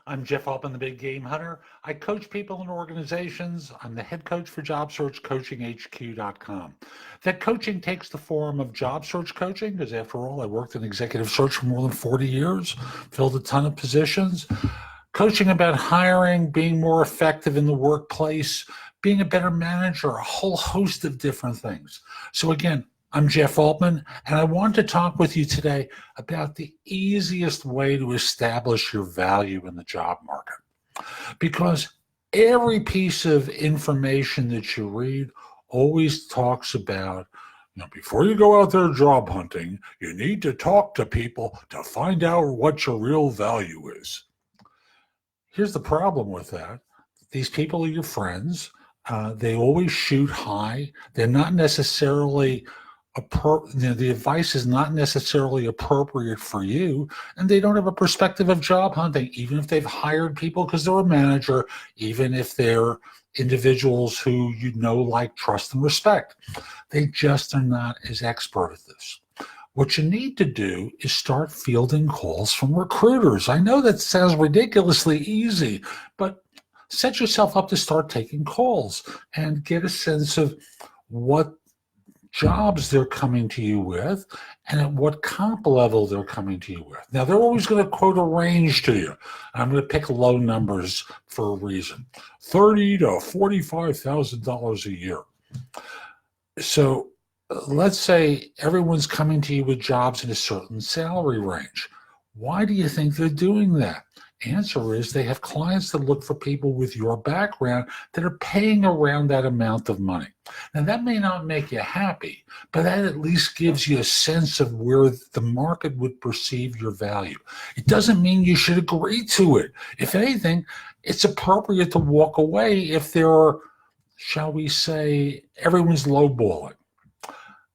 I'm Jeff Altman, the Big Game Hunter. I coach people and organizations. I'm the head coach for Job Search CoachingHQ.com. That coaching takes the form of job search coaching, because after all, I worked in executive search for more than 40 years, filled a ton of positions. Coaching about hiring, being more effective in the workplace, being a better manager, a whole host of different things. So again, I'm Jeff Altman, and I want to talk with you today about the easiest way to establish your value in the job market. Because every piece of information that you read always talks about, before you go out there job hunting, you need to talk to people to find out what your real value is. Here's the problem with that. These people are your friends. They always shoot high. They're not necessarily the advice is not necessarily appropriate for you, and they don't have a perspective of job hunting, even if they've hired people because they're a manager, even if they're individuals who you know, like, trust, and respect. They just are not as expert at this. What you need to do is start fielding calls from recruiters. I know that sounds ridiculously easy, but set yourself up to start taking calls and get a sense of what jobs they're coming to you with and at what comp level they're coming to you with. Now, they're always going to quote a range to you. I'm going to pick low numbers for a reason. $30,000 to $45,000 a year. So let's say everyone's coming to you with jobs in a certain salary range. Why do you think they're doing that? Answer is they have clients that look for people with your background that are paying around that amount of money. Now, that may not make you happy, but that at least gives you a sense of where the market would perceive your value. It doesn't mean you should agree to it. If anything, it's appropriate to walk away if there are, shall we say, everyone's lowballing.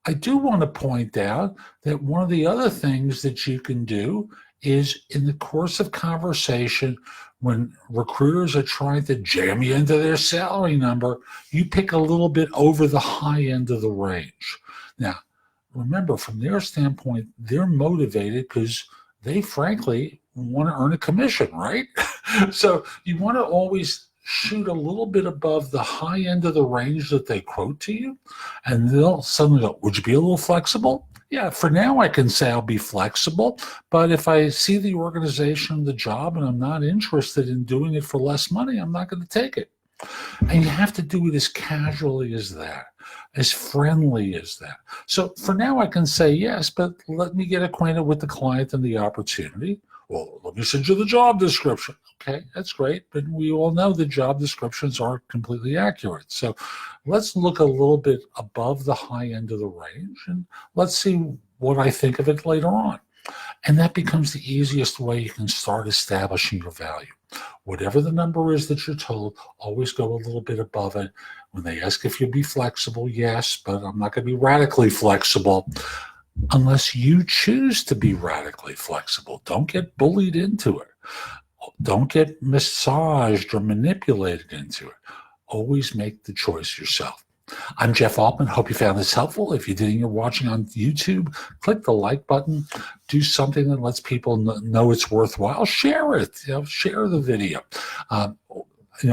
I do want to point out that one of the other things that you can do is, in the course of conversation, when recruiters are trying to jam you into their salary number, you pick a little bit over the high end of the range. Now, remember, from their standpoint, they're motivated because they frankly want to earn a commission, right? So you want to always shoot a little bit above the high end of the range that they quote to you, and they'll suddenly go, would you be a little flexible? Yeah, for now I can say I'll be flexible, but if I see the organization, the job, and I'm not interested in doing it for less money, I'm not going to take it. And you have to do it as casually as that, as friendly as that. So for now I can say yes, but let me get acquainted with the client and the opportunity. Well, let me send you the job description. Okay, that's great, but we all know the job descriptions aren't completely accurate. So let's look a little bit above the high end of the range, and let's see what I think of it later on. And that becomes the easiest way you can start establishing your value. Whatever the number is that you're told, always go a little bit above it. When they ask if you'd be flexible, yes, but I'm not going to be radically flexible. Unless you choose to be radically flexible. Don't get bullied into it. Don't get massaged or manipulated into it. Always make the choice yourself. I'm Jeff Altman. Hope you found this helpful. If you did and you're watching on YouTube, click the like button. Do something that lets people know it's worthwhile. Share it. Share the video. I'll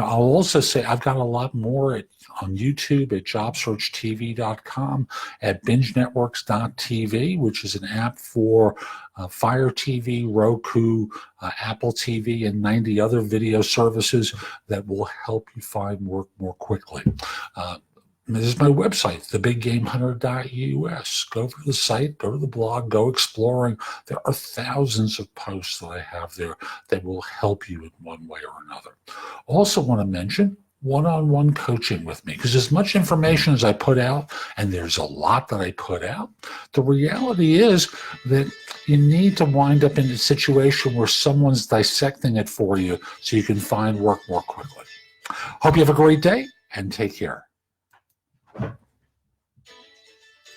also say I've got a lot more on YouTube at jobsearchtv.com, at bingenetworks.tv, which is an app for Fire TV, Roku, Apple TV, and 90 other video services that will help you find work more quickly. This is my website, thebiggamehunter.us. Go to the site, go to the blog, go exploring. There are thousands of posts that I have there that will help you in one way or another. Also want to mention one-on-one coaching with me, because as much information as I put out, and there's a lot that I put out, the reality is that you need to wind up in a situation where someone's dissecting it for you so you can find work more quickly. Hope you have a great day and take care.